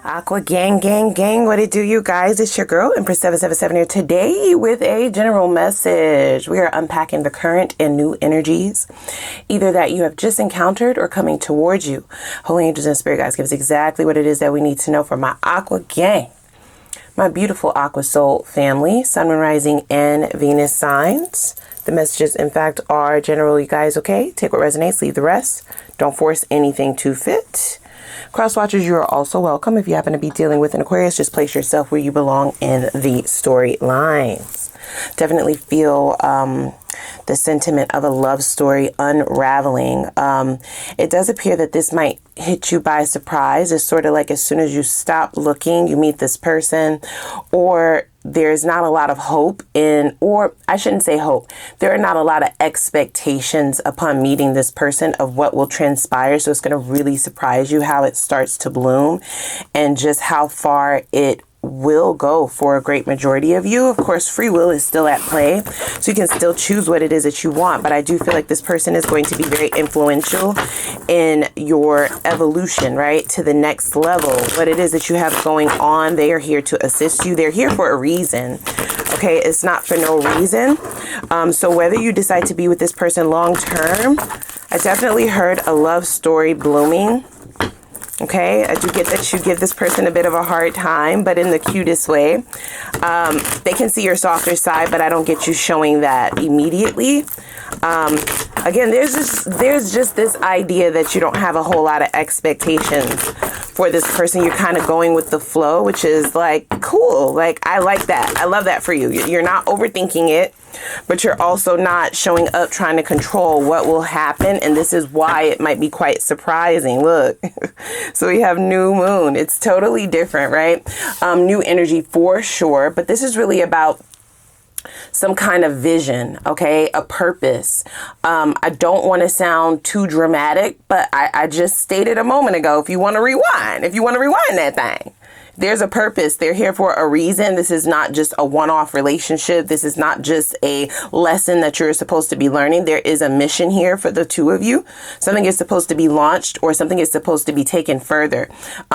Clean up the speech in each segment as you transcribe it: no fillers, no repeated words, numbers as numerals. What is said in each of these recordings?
Aqua gang, gang, gang. What it do, you guys? It's your girl, Empress 777 here today with a general message. We are unpacking the current and new energies, either that you have just encountered or coming towards you. Holy angels and spirit guides give us exactly what it is that we need to know for my Aqua gang. My beautiful Aqua Soul family, Sun, Moon, Rising, and Venus signs. The messages, in fact, are general, you guys, okay? Take what resonates, leave the rest. Don't force anything to fit. Cross watchers, you are also welcome. If you happen to be dealing with an Aquarius, just place yourself where you belong in the storylines. Definitely feel the sentiment of a love story unraveling. It does appear that this might hit you by surprise. It's sort of like as soon as you stop looking, you meet this person, or there's not a lot of hope in, or I shouldn't say hope. There are not a lot of expectations upon meeting this person of what will transpire. So it's going to really surprise you how it starts to bloom and just how far it will go for a great majority of you. Of course, free will is still at play, so you can still choose what it is that you want, but I do feel like this person is going to be very influential in your evolution, right, to the next level. What it is that you have going on, they are here to assist you. They're here for a reason, okay? It's not for no reason. So whether you decide to be with this person long term, I definitely heard a love story blooming. Okay, I do get that you give this person a bit of a hard time, but in the cutest way. They can see your softer side, but I don't get you showing that immediately. Again, there's just this idea that you don't have a whole lot of expectations for this person. You're kind of going with the flow, which is like cool. Like, I like that. I love that for you. You're not overthinking it, but you're also not showing up trying to control what will happen. And this is why it might be quite surprising. Look, so we have new moon. It's totally different, right? New energy for sure. But this is really about some kind of vision, okay? A purpose. I don't want to sound too dramatic, but I just stated a moment ago, if you want to rewind that thing, there's a purpose. They're here for a reason. This is not just a one-off relationship. This is not just a lesson that you're supposed to be learning. There is a mission here for the two of you. Something is supposed to be launched, or something is supposed to be taken further.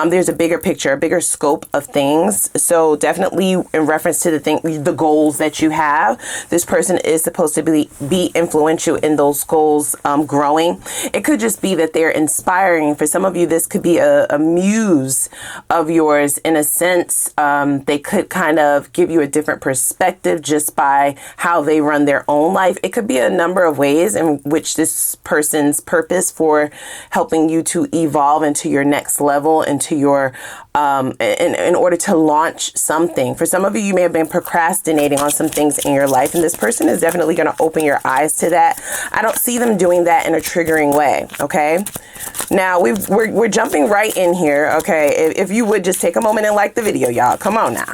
There's a bigger picture, a bigger scope of things. So definitely in reference to the goals that you have, this person is supposed to be influential in those goals growing. It could just be that they're inspiring. For some of you, this could be a muse of yours. In a sense, they could kind of give you a different perspective just by how they run their own life. It could be a number of ways in which this person's purpose for helping you to evolve into your next level, into your in order to launch something. For some of you, you may have been procrastinating on some things in your life, and this person is definitely going to open your eyes to that. I don't see them doing that in a triggering way. Okay, now we're jumping right in here. Okay, if you would just take a moment and like the video, y'all. Come on now.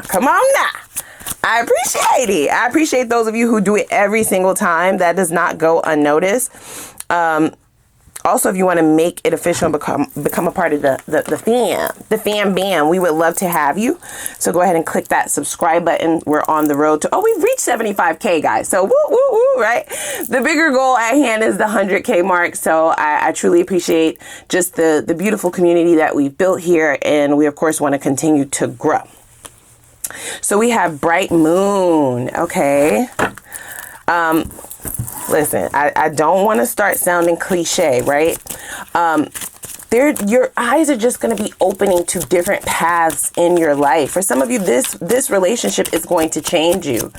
I appreciate it. I appreciate those of you who do it every single time. That does not go unnoticed. Also, if you want to make it official and become a part of the fam bam, we would love to have you. So go ahead and click that subscribe button. We're on the road to, we've reached 75K, guys. So woo, woo, woo, right? The bigger goal at hand is the 100K mark. So I truly appreciate just the beautiful community that we've built here. And we, of course, want to continue to grow. So we have bright moon. Okay. Listen, I don't want to start sounding cliche, right? Your eyes are just going to be opening to different paths in your life. For some of you, this relationship is going to change you.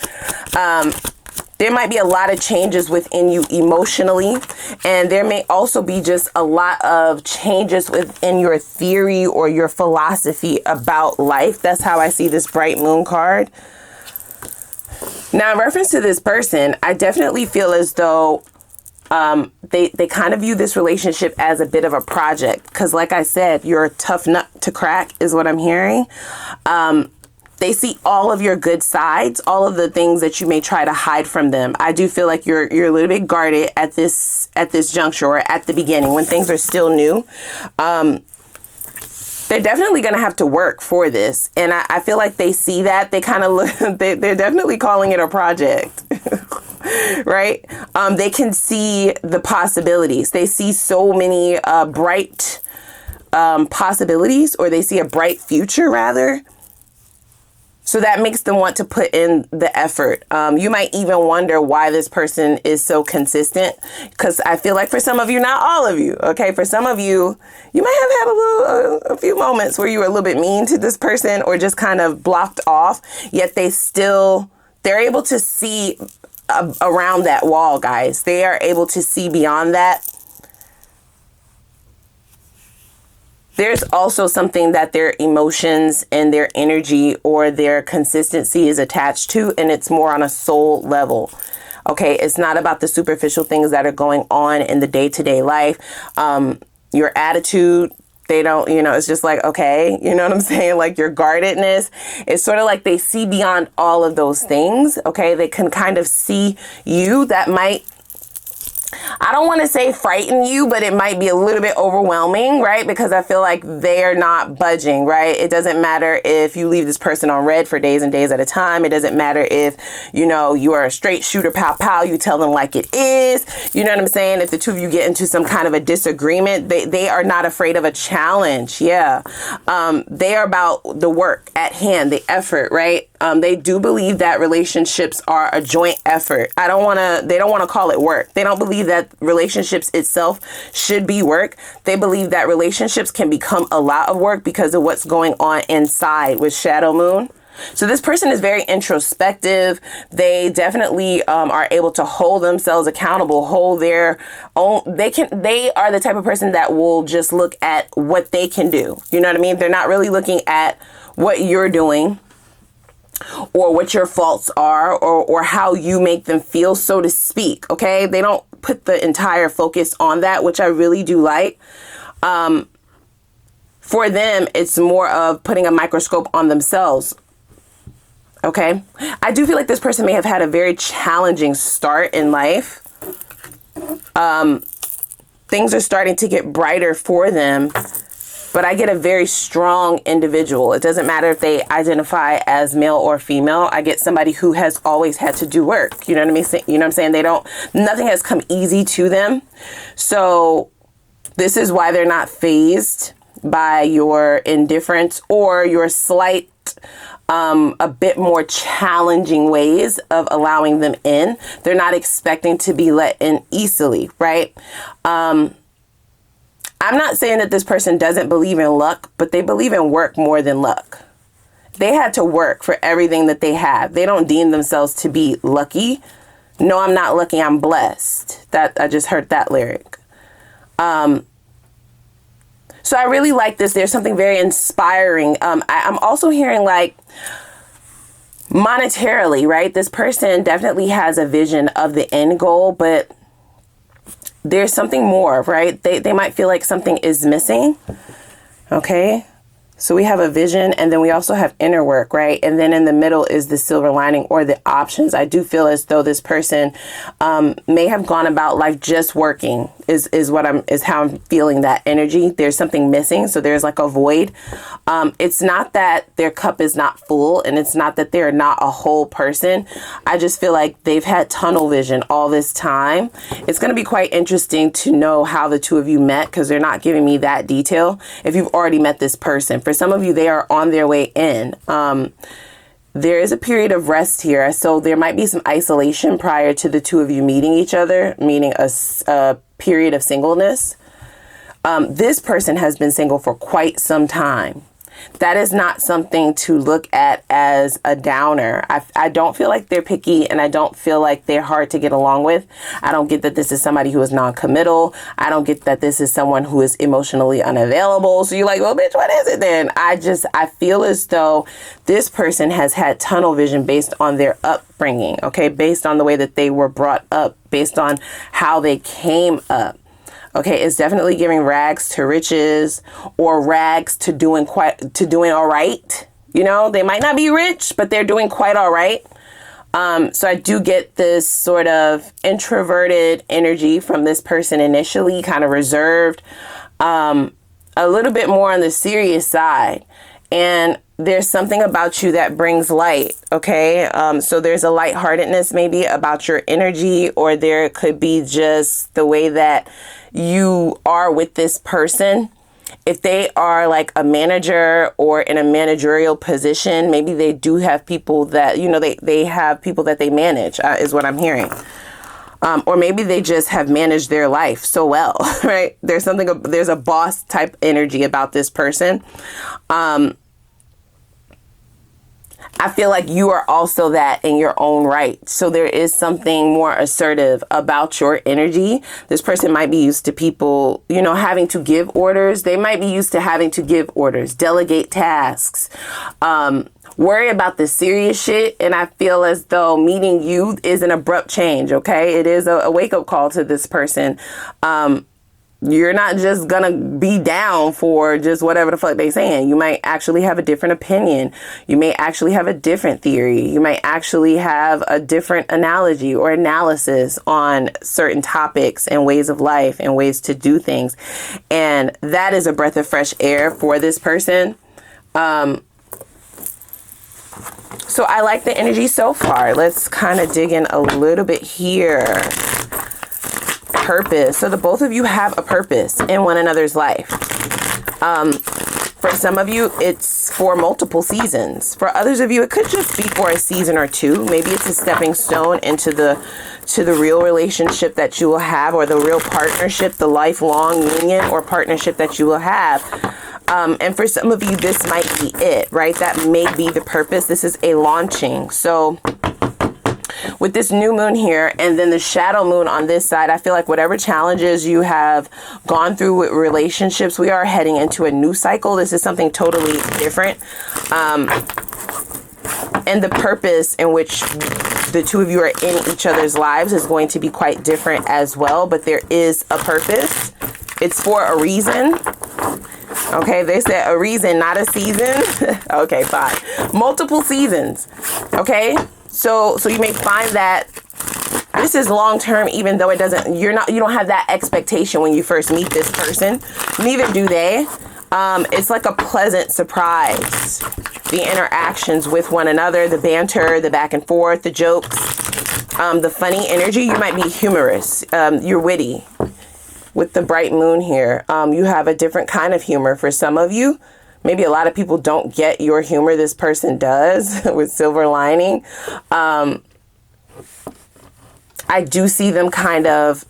There might be a lot of changes within you emotionally, and there may also be just a lot of changes within your theory or your philosophy about life. That's how I see this bright moon card. Now, in reference to this person, I definitely feel as though they kind of view this relationship as a bit of a project. Because like I said, you're a tough nut to crack is what I'm hearing. They see all of your good sides, all of the things that you may try to hide from them. I do feel like you're a little bit guarded at this juncture, or at the beginning when things are still new. They're definitely going to have to work for this. And I feel like they see that. They kind of look, they're definitely calling it a project, right? They can see the possibilities. They see so many bright possibilities, or they see a bright future rather. So that makes them want to put in the effort. You might even wonder why this person is so consistent, because I feel like for some of you, not all of you, okay, for some of you, you might have had a few moments where you were a little bit mean to this person or just kind of blocked off, yet they're able to see around that wall, guys. They are able to see beyond that. There's also something that their emotions and their energy or their consistency is attached to, and it's more on a soul level. Okay, it's not about the superficial things that are going on in the day-to-day life. Your attitude, they don't, it's just like, okay, you know what I'm saying? Like your guardedness, it's sort of like they see beyond all of those things. Okay, they can kind of see you. That might, I don't want to say frighten you, but it might be a little bit overwhelming, right? Because I feel like they're not budging, right? It doesn't matter if you leave this person on red for days and days at a time. It doesn't matter if, you are a straight shooter, pow, pow, you tell them like it is. You know what I'm saying? If the two of you get into some kind of a disagreement, they are not afraid of a challenge. Yeah. They are about the work at hand, the effort, right? They do believe that relationships are a joint effort. They don't want to call it work. They don't believe that relationships itself should be work. They believe that relationships can become a lot of work because of what's going on inside with Shadow Moon. So this person is very introspective. They definitely are able to hold themselves accountable, hold their own. They are the type of person that will just look at what they can do. You know what I mean? They're not really looking at what you're doing or what your faults are, or how you make them feel, so to speak. Okay, they don't put the entire focus on that, which I really do like. For them, it's more of putting a microscope on themselves. Okay, I do feel like this person may have had a very challenging start in life. Things are starting to get brighter for them, but I get a very strong individual. It doesn't matter if they identify as male or female. I get somebody who has always had to do work. You know what I mean? You know what I'm saying? Nothing has come easy to them. So this is why they're not fazed by your indifference or your slight, a bit more challenging ways of allowing them in. They're not expecting to be let in easily, right? I'm not saying that this person doesn't believe in luck, but they believe in work more than luck. They had to work for everything that they have. They don't deem themselves to be lucky. No, I'm not lucky, I'm blessed. That I just heard that lyric. So I really like this. There's something very inspiring. I'm also hearing like monetarily, right? This person definitely has a vision of the end goal, but there's something more, right? They might feel like something is missing. Okay. So we have a vision, and then we also have inner work, right? And then in the middle is the silver lining or the options. I do feel as though this person may have gone about life just working is how I'm feeling that energy. There's something missing. So there's like a void. It's not that their cup is not full, and it's not that they're not a whole person. I just feel like they've had tunnel vision all this time. It's going to be quite interesting to know how the two of you met, because they're not giving me that detail. If you've already met this person, for some of you, they are on their way in. There is a period of rest here. So there might be some isolation prior to the two of you meeting each other, meaning a period of singleness. This person has been single for quite some time. That is not something to look at as a downer. I don't feel like they're picky, and I don't feel like they're hard to get along with. I don't get that this is somebody who is non-committal. I don't get that this is someone who is emotionally unavailable. So you're like, well, bitch, what is it then? I feel as though this person has had tunnel vision based on their upbringing, okay? Based on the way that they were brought up, based on how they came up. Okay, it's definitely giving rags to riches, or rags to doing all right. You know, they might not be rich, but they're doing quite all right. So I do get this sort of introverted energy from this person initially, kind of reserved, a little bit more on the serious side. And there's something about you that brings light. Okay. So there's a lightheartedness maybe about your energy, or there could be just the way that you are with this person if they are like a manager or in a managerial position, maybe they do have people that, you know, they have people that they manage, is what I'm hearing. Or maybe they just have managed their life so well, right? There's a boss type energy about this person. I feel like you are also that in your own right. So there is something more assertive about your energy. This person might be used to people, you know, having to give orders. They might be used to having to give orders, delegate tasks, worry about the serious shit. And I feel as though meeting you is an abrupt change. Okay. It is a wake up call to this person. You're not just gonna be down for just whatever the fuck they saying. You might actually have a different opinion. You may actually have a different theory. You might actually have a different analogy or analysis on certain topics and ways of life and ways to do things. And that is a breath of fresh air for this person. So I like the energy so far. Let's kind of dig in a little bit here. Purpose. So the both of you have a purpose in one another's life. For some of you, it's for multiple seasons. For others of you, it could just be for a season or two. Maybe it's a stepping stone into the real relationship that you will have, or the real partnership, the lifelong union or partnership that you will have. And for some of you, this might be it, right? That may be the purpose. This is a launching. So with this new moon here and then the shadow moon on this side, I feel like whatever challenges you have gone through with relationships, we are heading into a new cycle. This is something totally different. And the purpose in which the two of you are in each other's lives is going to be quite different as well. But there is a purpose. It's for a reason. Okay, they said a reason, not a season. Okay, fine. Multiple seasons. Okay. So you may find that this is long term, even though it doesn't, you don't have that expectation when you first meet this person. Neither do they. It's like a pleasant surprise. The interactions with one another, the banter, the back and forth, the jokes, the funny energy. You might be humorous. You're witty. With the bright moon here, you have a different kind of humor for some of you. Maybe a lot of people don't get your humor. This person does with silver lining. I do see them kind of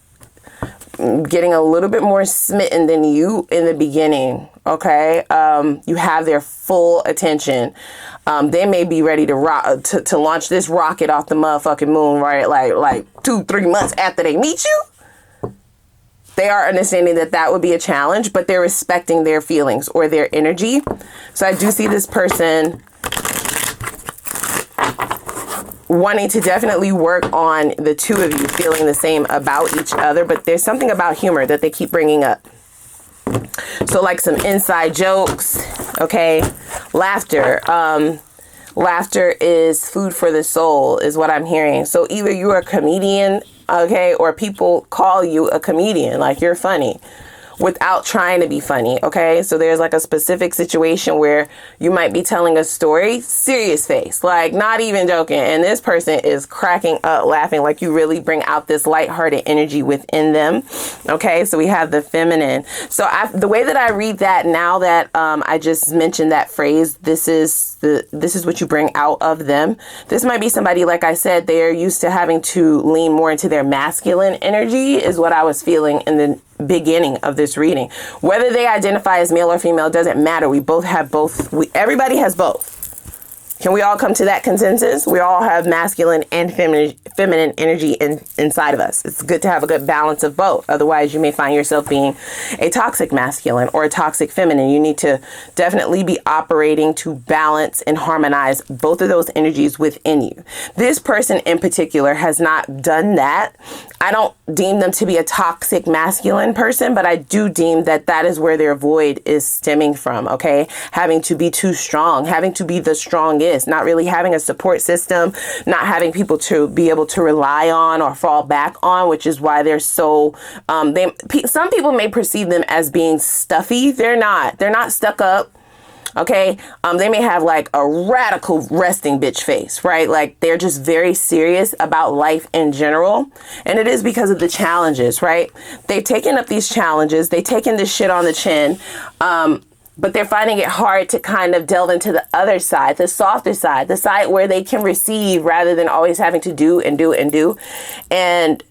getting a little bit more smitten than you in the beginning. Okay. You have their full attention. They may be ready to launch this rocket off the motherfucking moon, right? Like 2-3 months after they meet you. They are understanding that would be a challenge, but they're respecting their feelings or their energy. So I do see this person wanting to definitely work on the two of you feeling the same about each other, but there's something about humor that they keep bringing up. So like some inside jokes, okay? Laughter. Laughter is food for the soul is what I'm hearing. So either you're a comedian, okay, or people call you a comedian, like you're funny without trying to be funny, okay? So there's like a specific situation where you might be telling a story, serious face, like not even joking, and this person is cracking up laughing, like you really bring out this lighthearted energy within them, okay? So we have the feminine. So the way that I read that now that I just mentioned that phrase, this is what you bring out of them. This might be somebody, like I said, they're used to having to lean more into their masculine energy is what I was feeling in the beginning of this reading. Whether they identify as male or female doesn't matter. We both have both. Everybody has both. Can we all come to that consensus? We all have masculine and feminine energy inside of us. It's good to have a good balance of both. Otherwise, you may find yourself being a toxic masculine or a toxic feminine. You need to definitely be operating to balance and harmonize both of those energies within you. This person in particular has not done that. I don't deem them to be a toxic masculine person, but I do deem that is where their void is stemming from, okay? Having to be too strong, having to be the strongest, not really having a support system, not having people to be able to rely on or fall back on, which is why they're so, some people may perceive them as being stuffy. They're not stuck up. Okay, they may have like a radical resting bitch face, right? Like they're just very serious about life in general. And it is because of the challenges, right? They've taken up these challenges. They've taken this shit on the chin. But they're finding it hard to kind of delve into the other side, the softer side, the side where they can receive rather than always having to do and do and do. And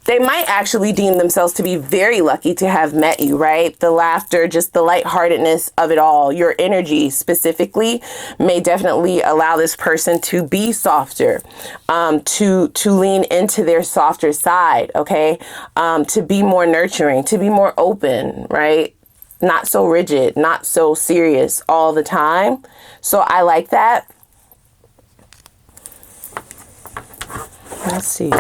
they might actually deem themselves to be very lucky to have met you, right? The laughter, just the lightheartedness of it all, your energy specifically may definitely allow this person to be softer, to lean into their softer side, okay? To be more nurturing, to be more open, right? Not so rigid, not so serious all the time. So I like that. Let's see.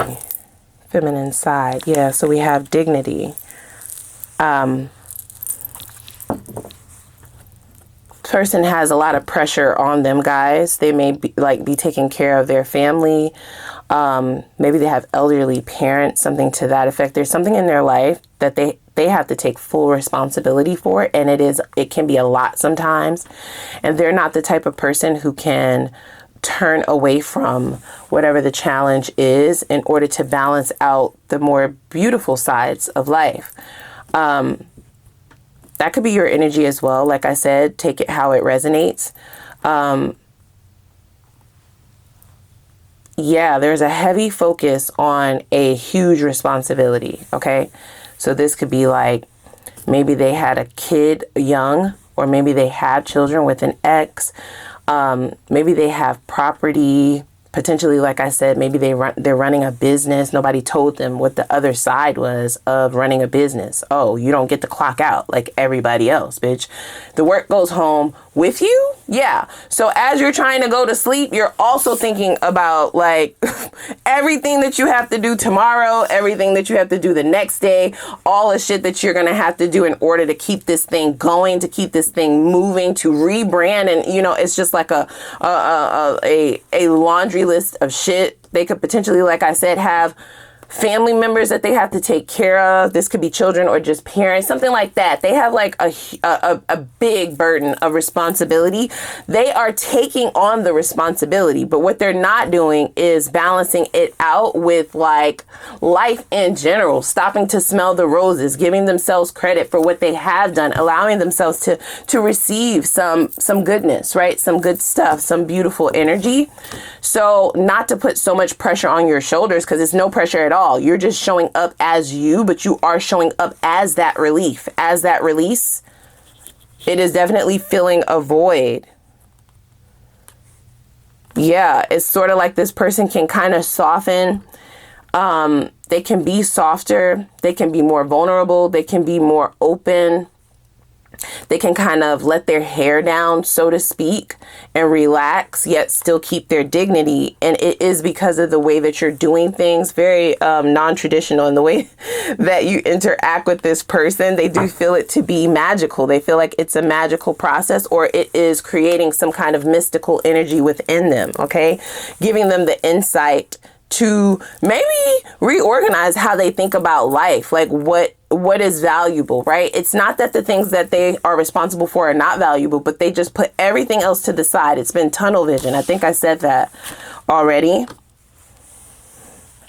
Feminine side. Yeah, so we have dignity. Person has a lot of pressure on them, guys. They may be taking care of their family. Maybe they have elderly parents, something to that effect. There's something in their life that they have to take full responsibility for, and it can be a lot sometimes. And they're not the type of person who can turn away from whatever the challenge is in order to balance out the more beautiful sides of life. That could be your energy as well. Like I said, take it how it resonates. Yeah, there's a heavy focus on a huge responsibility. Okay. So this could be like, maybe they had a kid young, or maybe they have children with an ex. Maybe they have property, potentially, like I said, maybe they're running a business. Nobody told them what the other side was of running a business. Oh, you don't get to clock out like everybody else, bitch. The work goes home with you. Yeah. So as you're trying to go to sleep, you're also thinking about like everything that you have to do tomorrow, everything that you have to do the next day, all the shit that you're going to have to do in order to keep this thing going, to keep this thing moving, to rebrand. And, you know, it's just like a laundry list of shit. They could potentially, like I said, have family members that they have to take care of. This could be children or just parents, something like that. They have like a big burden of responsibility. They are taking on the responsibility, but what they're not doing is balancing it out with like life in general, stopping to smell the roses, giving themselves credit for what they have done, allowing themselves to receive some goodness, right? Some good stuff, some beautiful energy. So not to put so much pressure on your shoulders, because it's no pressure at all. You're just showing up as you, but you are showing up as that relief, as that release. It is definitely filling a void. Yeah, it's sort of like this person can kind of soften. They can be softer. They can be more vulnerable. They can be more open. They can kind of let their hair down, so to speak, and relax, yet still keep their dignity. And it is because of the way that you're doing things, very non-traditional in the way that you interact with this person. They do feel it to be magical. They feel like it's a magical process, or it is creating some kind of mystical energy within them, okay? Giving them the insight to maybe reorganize how they think about life, like what is valuable, right? It's not that the things that they are responsible for are not valuable, but they just put everything else to the side. It's been tunnel vision. I think I said that already.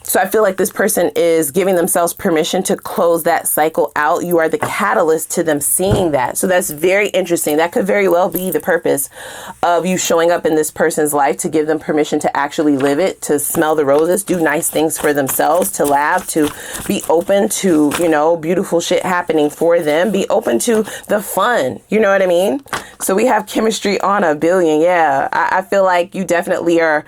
So I feel like this person is giving themselves permission to close that cycle out. You are the catalyst to them seeing that. So that's very interesting. That could very well be the purpose of you showing up in this person's life, to give them permission to actually live it, to smell the roses, do nice things for themselves, to laugh, to be open to, you know, beautiful shit happening for them. Be open to the fun. You know what I mean? So we have chemistry on a billion. Yeah, I feel like you definitely are...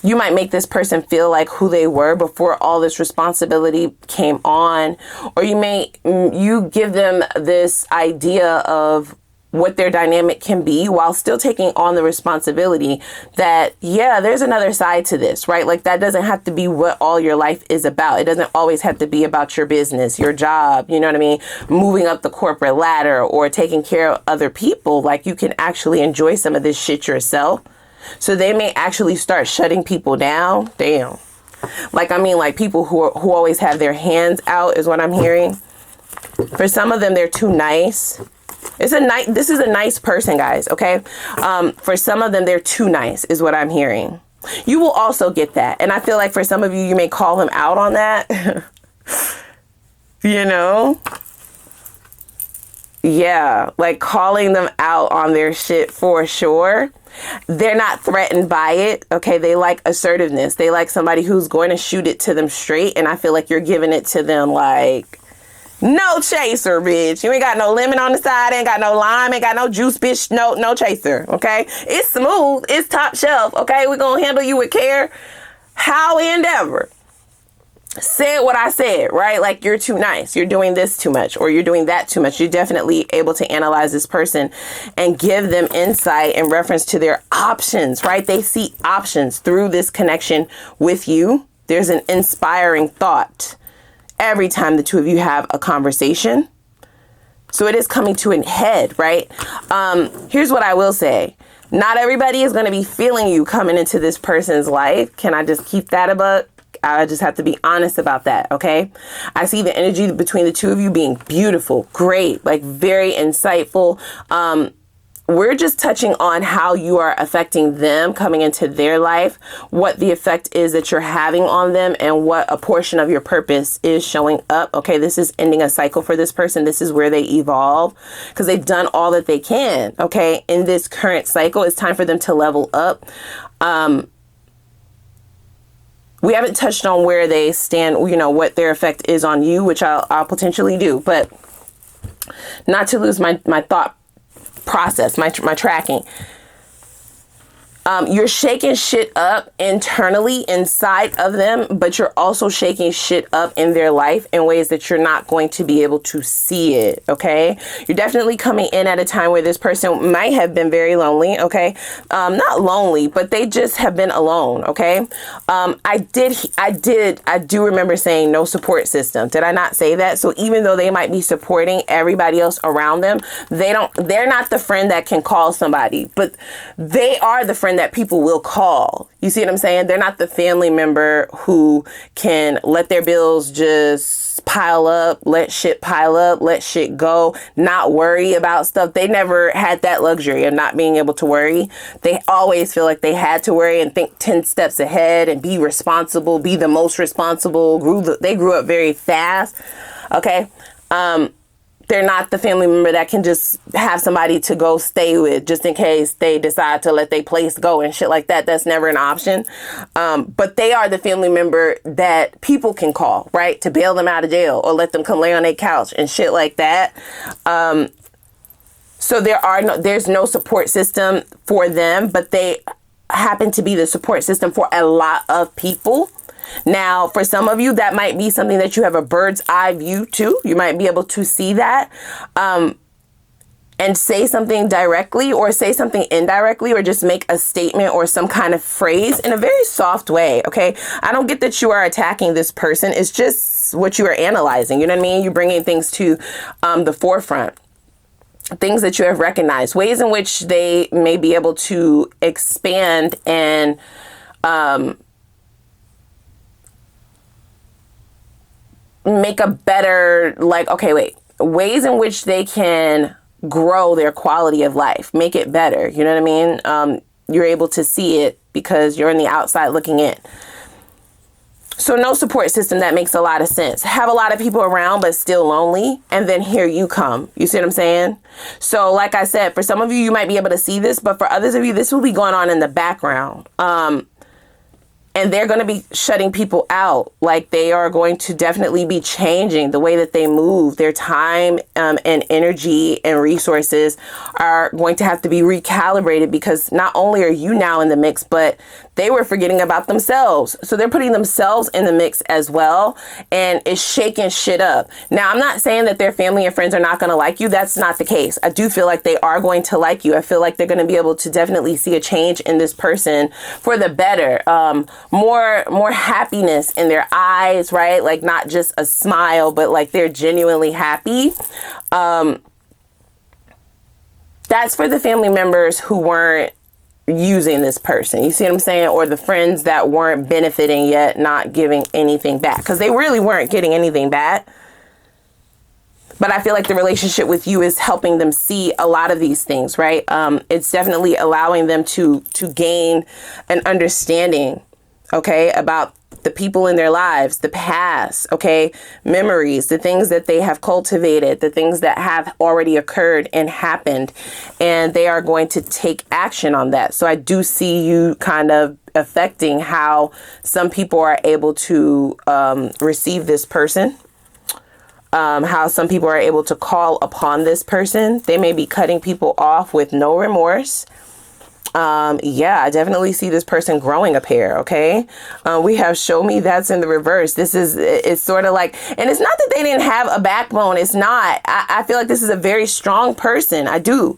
you might make this person feel like who they were before all this responsibility came on, or you give them this idea of what their dynamic can be while still taking on the responsibility that, yeah, there's another side to this, right? Like that doesn't have to be what all your life is about. It doesn't always have to be about your business, your job, you know what I mean? Moving up the corporate ladder or taking care of other people. Like you can actually enjoy some of this shit yourself. So they may actually start shutting people down. Damn. Like, I mean, like people who always have their hands out is what I'm hearing. For some of them, they're too nice. This is a nice person, guys. Okay. For some of them, they're too nice is what I'm hearing. You will also get that. And I feel like for some of you, you may call them out on that. You know? Yeah. Like calling them out on their shit for sure. They're not threatened by it. Okay. They like assertiveness. They like somebody who's going to shoot it to them straight. And I feel like you're giving it to them like, no chaser, bitch. You ain't got no lemon on the side. Ain't got no lime. Ain't got no juice, bitch. No chaser. Okay. It's smooth. It's top shelf. Okay. We're going to handle you with care. How and ever. Said what I said, right? Like, you're too nice. You're doing this too much, or you're doing that too much. You're definitely able to analyze this person and give them insight in reference to their options, right? They see options through this connection with you. There's an inspiring thought every time the two of you have a conversation. So it is coming to a head, right? Here's what I will say. Not everybody is going to be feeling you coming into this person's life. Can I just keep that a buck? I just have to be honest about that, okay? I see the energy between the two of you being beautiful, great, like very insightful. We're just touching on how you are affecting them coming into their life, what the effect is that you're having on them, and what a portion of your purpose is showing up. Okay, this is ending a cycle for this person. This is where they evolve because they've done all that they can. Okay, in this current cycle, it's time for them to level up. We haven't touched on where they stand, you know, what their effect is on you, which I'll potentially do, but not to lose my thought process, my tracking. You're shaking shit up internally inside of them, but you're also shaking shit up in their life in ways that you're not going to be able to see it. Okay. You're definitely coming in at a time where this person might have been very lonely. Okay. Not lonely, but they just have been alone. Okay. I do remember saying no support system. Did I not say that? So even though they might be supporting everybody else around them, they're not the friend that can call somebody, but they are the friend that people will call. You see what I'm saying? They're not the family member who can let their bills just pile up, let shit pile up, let shit go, not worry about stuff. They never had that luxury of not being able to worry. They always feel like they had to worry and think 10 steps ahead and be responsible, be the most responsible. They grew up very fast. Okay. They're not the family member that can just have somebody to go stay with just in case they decide to let their place go and shit like that. That's never an option. But they are the family member that people can call, right? To bail them out of jail or let them come lay on their couch and shit like that. So there's no support system for them, but they happen to be the support system for a lot of people. Now, for some of you, that might be something that you have a bird's eye view to. You might be able to see that and say something directly or say something indirectly or just make a statement or some kind of phrase in a very soft way. Okay. I don't get that you are attacking this person. It's just what you are analyzing. You know what I mean? You're bringing things to the forefront. Things that you have recognized, ways in which they may be able to expand and make a better, ways in which they can grow their quality of life, make it better. You know what I mean? You're able to see it because you're on the outside looking in. So no support system, that makes a lot of sense. Have a lot of people around, but still lonely. And then here you come. You see what I'm saying? So like I said, for some of you, you might be able to see this, but for others of you, this will be going on in the background. And they're going to be shutting people out. Like, they are going to definitely be changing the way that they move. Their time and energy and resources are going to have to be recalibrated because not only are you now in the mix, but they were forgetting about themselves. So they're putting themselves in the mix as well. And it's shaking shit up. Now, I'm not saying that their family and friends are not going to like you. That's not the case. I do feel like they are going to like you. I feel like they're going to be able to definitely see a change in this person for the better. More happiness in their eyes, right? Like, not just a smile, but like they're genuinely happy. That's for the family members who weren't using this person. You see what I'm saying? Or the friends that weren't benefiting yet, not giving anything back, because they really weren't getting anything back. But I feel like the relationship with you is helping them see a lot of these things, right? It's definitely allowing them to gain an understanding, okay, about the people in their lives, the past, okay, memories, the things that they have cultivated, the things that have already occurred and happened, and they are going to take action on that. So I do see you kind of affecting how some people are able to receive this person, how some people are able to call upon this person. They may be cutting people off with no remorse. Yeah, I definitely see this person growing a pair. Okay. We have show me that's in the reverse. It's sort of like, and it's not that they didn't have a backbone. It's not, I feel like this is a very strong person. I do.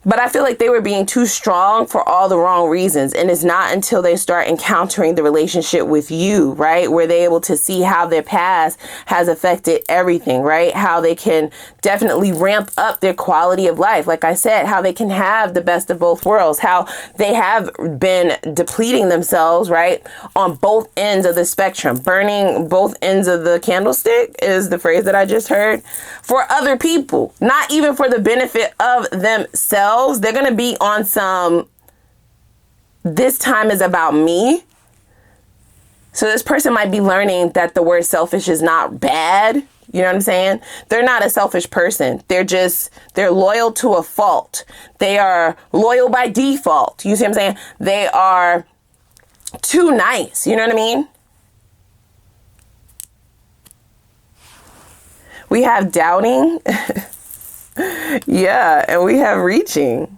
But I feel like they were being too strong for all the wrong reasons. And it's not until they start encountering the relationship with you, right, where they're able to see how their past has affected everything, right? How they can definitely ramp up their quality of life. Like I said, how they can have the best of both worlds, how they have been depleting themselves, right, on both ends of the spectrum. Burning both ends of the candlestick is the phrase that I just heard, for other people, not even for the benefit of themselves. They're going to be on some, this time is about me. So this person might be learning that the word selfish is not bad. You know what I'm saying? They're not a selfish person. They're loyal to a fault. They are loyal by default. You see what I'm saying? They are too nice. You know what I mean? We have doubting. Yeah, and we have reaching.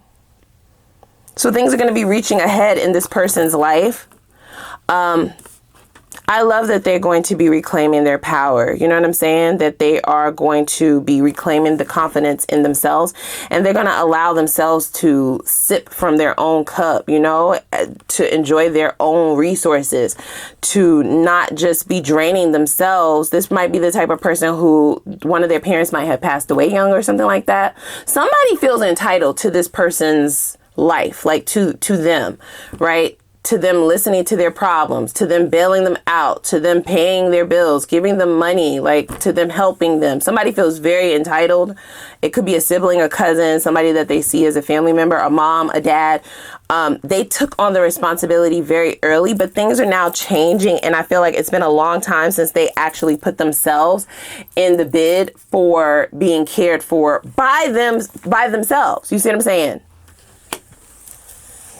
So things are going to be reaching ahead in this person's life. I love that they're going to be reclaiming their power. You know what I'm saying? That they are going to be reclaiming the confidence in themselves, and they're going to allow themselves to sip from their own cup, you know, to enjoy their own resources, to not just be draining themselves. This might be the type of person who one of their parents might have passed away young or something like that. Somebody feels entitled to this person's life, like to them, right? To them listening to their problems, to them bailing them out, to them paying their bills, giving them money, like to them helping them. Somebody feels very entitled. It could be a sibling, a cousin, somebody that they see as a family member, a mom, a dad. They took on the responsibility very early, but things are now changing. And I feel like it's been a long time since they actually put themselves in the bid for being cared for by themselves. You see what I'm saying?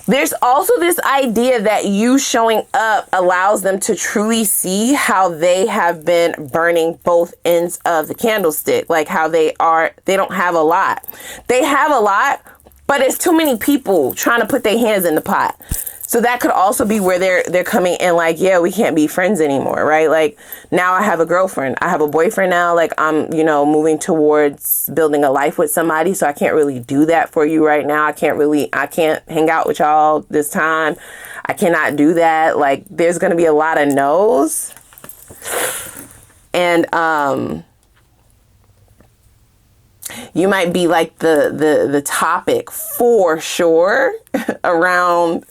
There's also this idea that you showing up allows them to truly see how they have been burning both ends of the candlestick, like how they don't have a lot. They have a lot, but it's too many people trying to put their hands in the pot. So that could also be where they're coming in like, yeah, we can't be friends anymore, right? Like now I have a girlfriend, I have a boyfriend now, like I'm, you know, moving towards building a life with somebody. So I can't really do that for you right now. I can't hang out with y'all this time. I cannot do that. Like there's going to be a lot of no's. And, you might be like the topic for sure around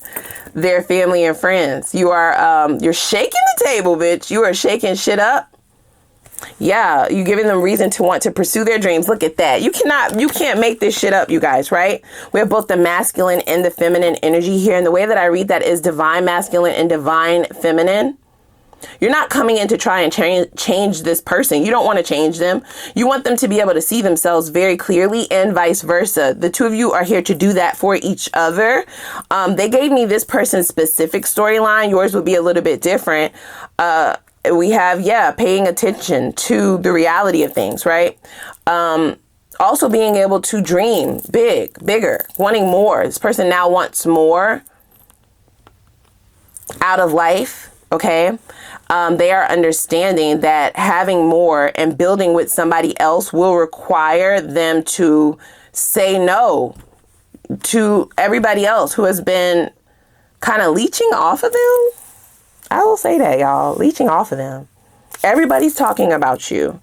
their family and friends. You are, you're shaking the table, bitch. You are shaking shit up. Yeah, you're giving them reason to want to pursue their dreams. Look at that. You can't make this shit up, you guys, right? We have both the masculine and the feminine energy here. And the way that I read that is divine masculine and divine feminine. You're not coming in to try and change this person. You don't want to change them. You want them to be able to see themselves very clearly and vice versa. The two of you are here to do that for each other. They gave me this person's specific storyline. Yours would be a little bit different. We have, paying attention to the reality of things, right? Also being able to dream bigger, wanting more. This person now wants more out of life. Okay. They are understanding that having more and building with somebody else will require them to say no to everybody else who has been kind of leeching off of them. I will say that, y'all, leeching off of them. Everybody's talking about you.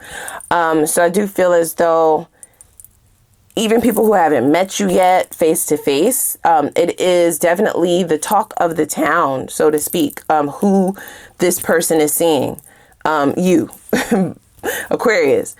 So I do feel as though even people who haven't met you yet face to face, it is definitely the talk of the town, so to speak, who this person is seeing. You, Aquarius.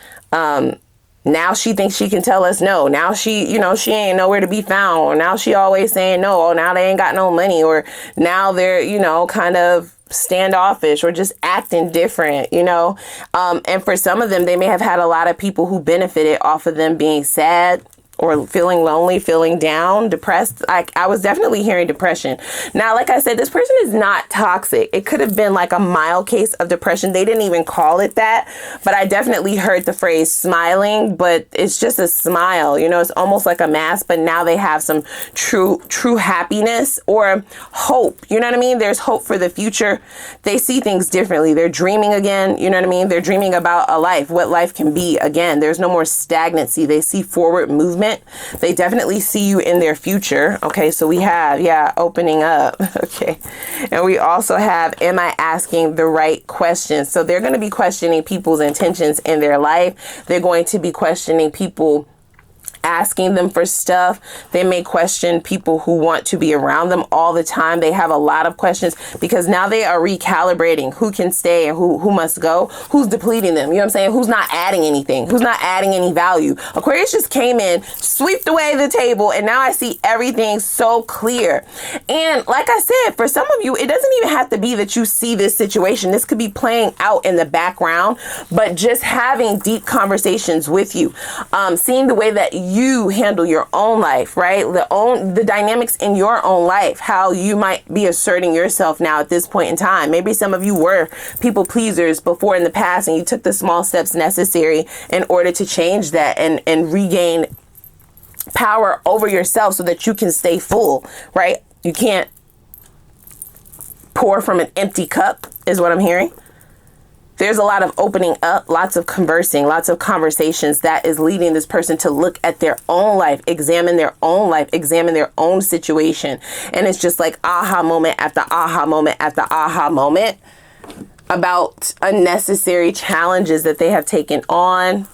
Now she thinks she can tell us no. Now she, you know, she ain't nowhere to be found. Or now she always saying no. Or now they ain't got no money. Or now they're, you know, kind of standoffish or just acting different, you know. And for some of them, they may have had a lot of people who benefited off of them being sad or feeling lonely, feeling down, depressed. I was definitely hearing depression. Now, like I said, this person is not toxic. It could have been like a mild case of depression. They didn't even call it that, but I definitely heard the phrase smiling, but it's just a smile. You know, it's almost like a mask, but now they have some true happiness or hope. You know what I mean? There's hope for the future. They see things differently. They're dreaming again. You know what I mean? They're dreaming about a life, what life can be again. There's no more stagnancy. They see forward movement. They definitely see you in their future. Okay, so we have, opening up. Okay. And we also have, am I asking the right questions? So they're going to be questioning people's intentions in their life. They're going to be questioning people asking them for stuff. They may question people who want to be around them all the time. They have a lot of questions because now they are recalibrating who can stay and who must go, who's depleting them. You know what I'm saying? Who's not adding anything, who's not adding any value. Aquarius just came in, swept away the table, and now I see everything so clear. And like I said, for some of you, it doesn't even have to be that you see this situation. This could be playing out in the background, but just having deep conversations with you, seeing the way that you handle your own life, right? The dynamics in your own life, how you might be asserting yourself now at this point in time. Maybe some of you were people pleasers before in the past, and you took the small steps necessary in order to change that and regain power over yourself so that you can stay full, right? You can't pour from an empty cup, is what I'm hearing. There's a lot of opening up, lots of conversing, lots of conversations that is leading this person to look at their own life, examine their own life, examine their own situation. And it's just like aha moment after aha moment after aha moment about unnecessary challenges that they have taken on,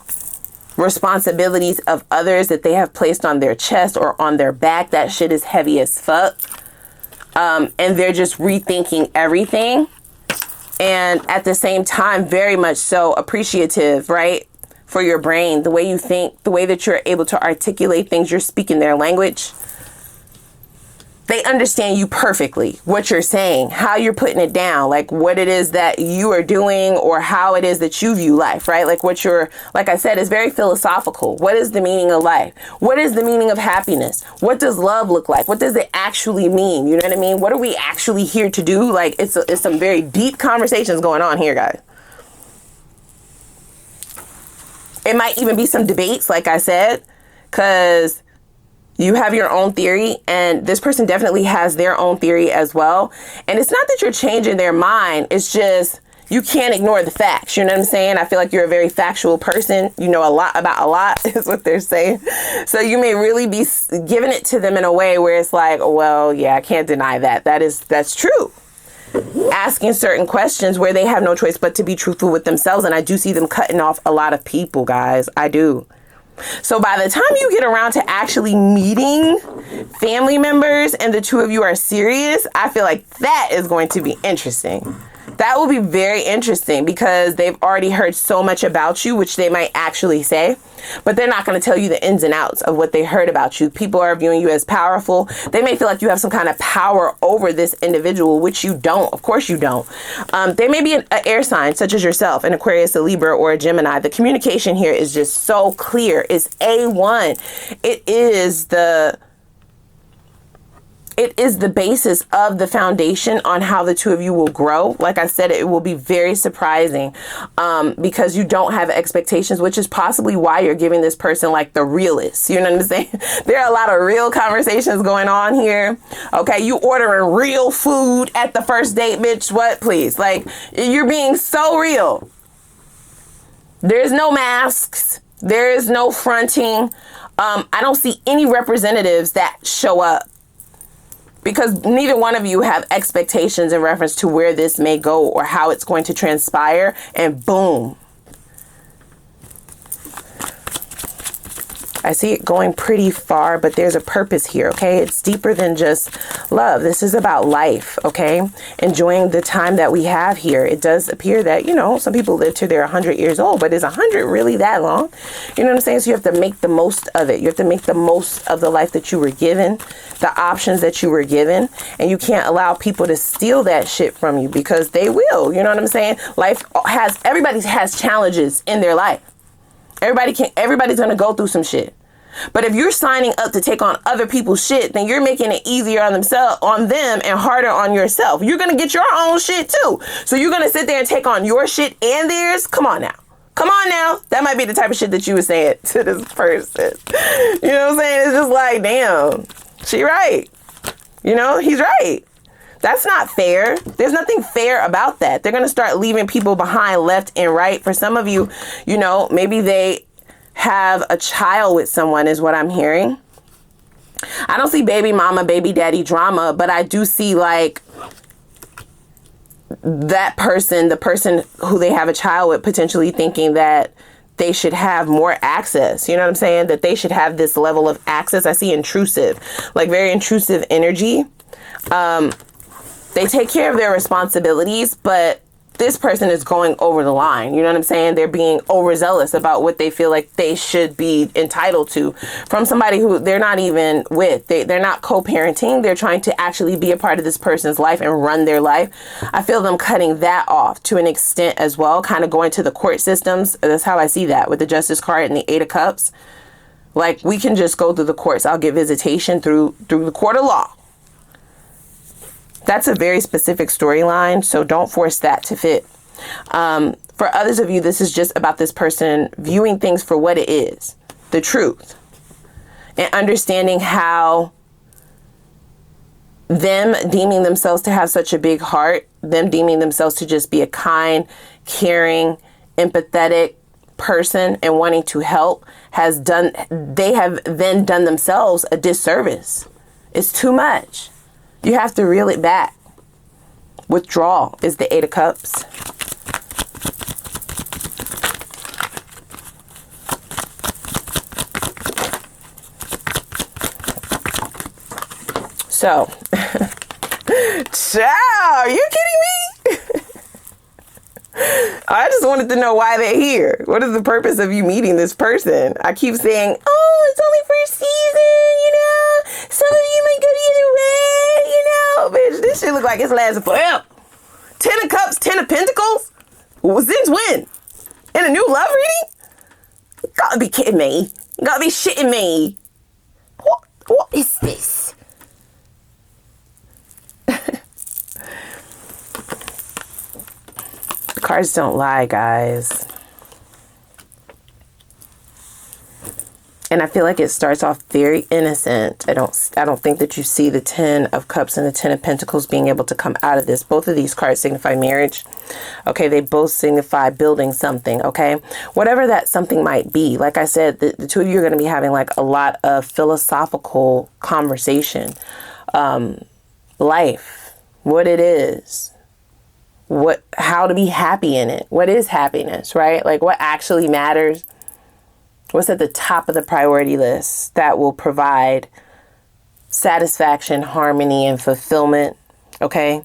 responsibilities of others that they have placed on their chest or on their back. That shit is heavy as fuck. And they're just rethinking everything. And at the same time, very much so appreciative, right? For your brain, the way you think, the way that you're able to articulate things, you're speaking their language. They understand you perfectly, what you're saying, how you're putting it down, like what it is that you are doing or how it is that you view life, right? Like what you're, like I said, it's very philosophical. What is the meaning of life? What is the meaning of happiness? What does love look like? What does it actually mean? You know what I mean? What are we actually here to do? Like it's some very deep conversations going on here, guys. It might even be some debates, like I said, because you have your own theory and this person definitely has their own theory as well. And it's not that you're changing their mind. It's just you can't ignore the facts. You know what I'm saying? I feel like you're a very factual person. You know a lot about a lot is what they're saying. So you may really be giving it to them in a way where it's like, well, yeah, I can't deny that. That's true. Asking certain questions where they have no choice but to be truthful with themselves. And I do see them cutting off a lot of people, guys. I do. So by the time you get around to actually meeting family members and the two of you are serious, I feel like that is going to be interesting. That will be very interesting because they've already heard so much about you, which they might actually say, but they're not going to tell you the ins and outs of what they heard about you. People are viewing you as powerful. They may feel like you have some kind of power over this individual, which you don't. Of course you don't. They may be an air sign such as yourself, an Aquarius, a Libra, or a Gemini. The communication here is just so clear. It's A1. It is the basis of the foundation on how the two of you will grow. Like I said, it will be very surprising because you don't have expectations, which is possibly why you're giving this person like the realest. You know what I'm saying? There are a lot of real conversations going on here. Okay, you ordering real food at the first date, bitch. What, please? Like, you're being so real. There's no masks. There is no fronting. I don't see any representatives that show up, because neither one of you have expectations in reference to where this may go or how it's going to transpire. And boom. I see it going pretty far, but there's a purpose here, okay? It's deeper than just love. This is about life, okay? Enjoying the time that we have here. It does appear that, you know, some people live till they're 100 years old, but is 100 really that long? You know what I'm saying? So you have to make the most of it. You have to make the most of the life that you were given, the options that you were given, and you can't allow people to steal that shit from you, because they will. You know what I'm saying? Everybody has challenges in their life. Everybody's going to go through some shit. But if you're signing up to take on other people's shit, then you're making it easier on them and harder on yourself. You're going to get your own shit too. So you're going to sit there and take on your shit and theirs? Come on now. Come on now. That might be the type of shit that you were saying to this person. You know what I'm saying? It's just like, damn, she right. You know, he's right. That's not fair. There's nothing fair about that. They're going to start leaving people behind left and right. For some of you, you know, maybe they have a child with someone is what I'm hearing. I don't see baby mama, baby daddy drama, but I do see like that person, the person who they have a child with, potentially thinking that they should have more access. You know what I'm saying? That they should have this level of access. I see intrusive, like very intrusive energy. They take care of their responsibilities, but this person is going over the line. You know what I'm saying? They're being overzealous about what they feel like they should be entitled to from somebody who they're not even with. They're not co-parenting. They're trying to actually be a part of this person's life and run their life. I feel them cutting that off to an extent as well, kind of going to the court systems. That's how I see that with the Justice card and the Eight of Cups. Like, we can just go through the courts. I'll get visitation through the court of law. That's a very specific storyline, so don't force that to fit. For others of you, this is just about this person viewing things for what it is, the truth, and understanding how them deeming themselves to have such a big heart, them deeming themselves to just be a kind, caring, empathetic person and wanting to help they have then done themselves a disservice. It's too much. You have to reel it back. Withdrawal is the Eight of Cups. So, ciao, are you kidding me? I just wanted to know why they're here. What is the purpose of you meeting this person? I keep saying, oh, it's only for a season, you know. Some of you might go the other way, you know. Bitch, this shit look like it's lasting forever. 10 of Cups, 10 of Pentacles? Since when? In a new love reading? You gotta be kidding me. You gotta be shitting me. What is this? Cards don't lie, guys. And I feel like it starts off very innocent. I don't think that you see the 10 of Cups and the 10 of Pentacles being able to come out of this. Both of these cards signify marriage. Okay, they both signify building something, okay? Whatever that something might be. Like I said, the two of you are going to be having like a lot of philosophical conversation. Life, what it is. How to be happy in it. What is happiness, right? Like, what actually matters? What's at the top of the priority list that will provide satisfaction, harmony, and fulfillment? Okay.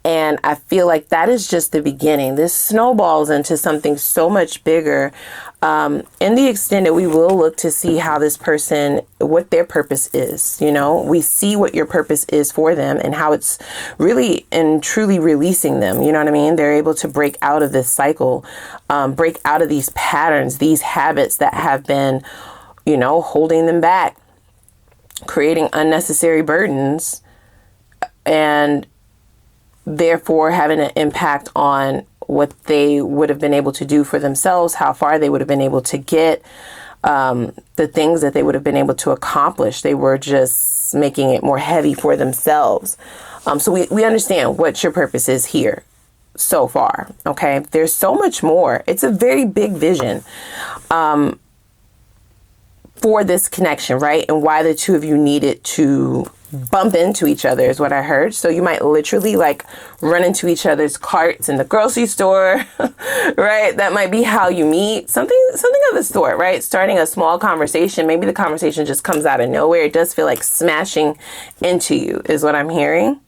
And I feel like that is just the beginning. This snowballs into something so much bigger. In the extent that we will look to see how this person, what their purpose is. You know, we see what your purpose is for them and how it's really and truly releasing them. You know what I mean? They're able to break out of this cycle, break out of these patterns, these habits that have been, you know, holding them back, creating unnecessary burdens, and therefore having an impact on what they would have been able to do for themselves, how far they would have been able to get, the things that they would have been able to accomplish. They were just making it more heavy for themselves. So we understand what your purpose is here so far. Okay. There's so much more. It's a very big vision for this connection, right? And why the two of you needed to bump into each other is what I heard. So you might literally like run into each other's carts in the grocery store, right? That might be how you meet. Something of the sort, right? Starting a small conversation. Maybe the conversation just comes out of nowhere. It does feel like smashing into you is what I'm hearing.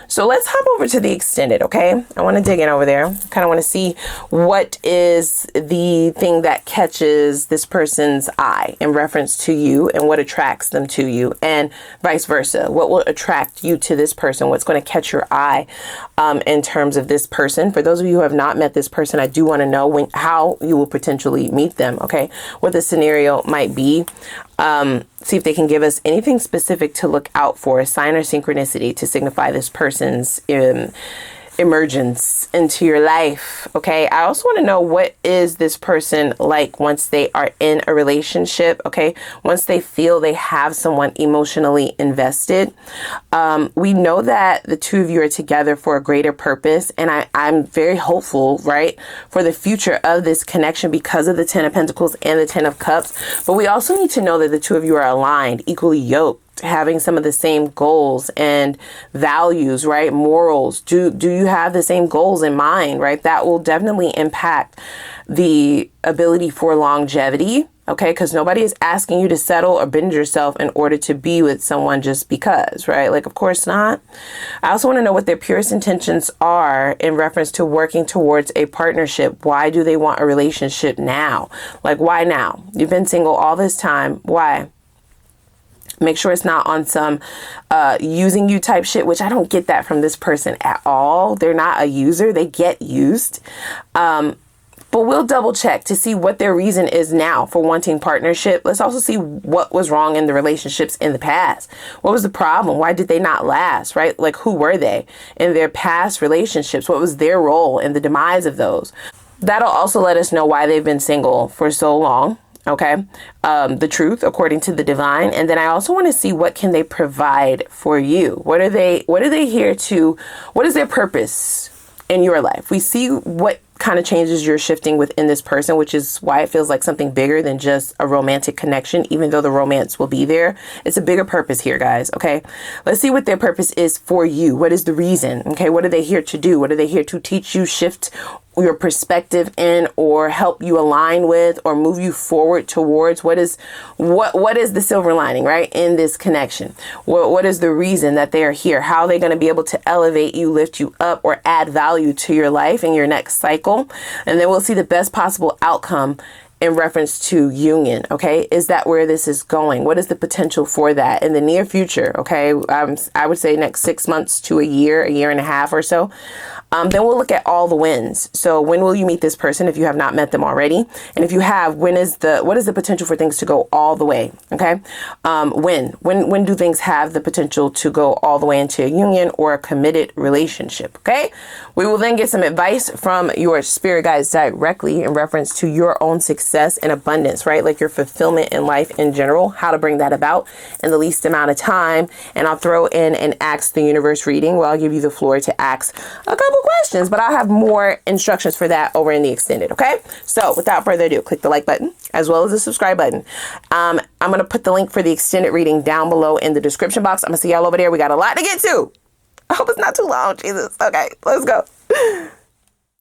So let's hop over to the extended, okay? I want to dig in over there. Kind of want to see what is the thing that catches this person's eye in reference to you and what attracts them to you, and vice versa. What will attract you to this person? What's going to catch your eye in terms of this person? For those of you who have not met this person, I do want to know how you will potentially meet them, okay? What the scenario might be. See if they can give us anything specific to look out for, a sign or synchronicity to signify this person's emergence into your life. Okay. I also want to know, what is this person like once they are in a relationship? Okay. Once they feel they have someone emotionally invested. We know that the two of you are together for a greater purpose. And I'm very hopeful, right, for the future of this connection because of the 10 of Pentacles and the 10 of Cups. But we also need to know that the two of you are aligned, equally yoked, having some of the same goals and values, right? Morals. Do you have the same goals in mind, right? That will definitely impact the ability for longevity, okay? Because nobody is asking you to settle or bend yourself in order to be with someone just because, right? Like, of course not. I also want to know what their purest intentions are in reference to working towards a partnership. Why do they want a relationship now? Like, why now? You've been single all this time. Why? Make sure it's not on some using you type shit, which I don't get that from this person at all. They're not a user. They get used. But we'll double check to see what their reason is now for wanting partnership. Let's also see what was wrong in the relationships in the past. What was the problem? Why did they not last, right? Like, who were they in their past relationships? What was their role in the demise of those? That'll also let us know why they've been single for so long. Okay. The truth according to the divine. And then I also want to see, what can they provide for you? What are they here to, what is their purpose in your life? We see what kind of changes you're shifting within this person, which is why it feels like something bigger than just a romantic connection, even though the romance will be there. It's a bigger purpose here, guys. Okay. Let's see what their purpose is for you. What is the reason? Okay. What are they here to do? What are they here to teach you, shift your perspective in, or help you align with, or move you forward towards? What is the silver lining, right, in this connection? What is the reason that they are here? How are they going to be able to elevate you, lift you up, or add value to your life in your next cycle? And then we'll see the best possible outcome in reference to union. Okay. Is that where this is going? What is the potential for that in the near future? Okay. I would say next 6 months to a year and a half or so. Then we'll look at all the wins. So when will you meet this person if you have not met them already? And if you have, what is the potential for things to go all the way? Okay. When do things have the potential to go all the way into a union or a committed relationship? Okay. We will then get some advice from your spirit guides directly in reference to your own success and abundance, right? Like your fulfillment in life in general, how to bring that about in the least amount of time. And I'll throw in an Ask the Universe reading where I'll give you the floor to ask a couple questions, but I'll have more instructions for that over in the extended. Okay. So without further ado, click the like button as well as the subscribe button. I'm going to put the link for the extended reading down below in the description box. I'm gonna see y'all over there. We got a lot to get to. I hope it's not too long. Jesus. Okay, let's go.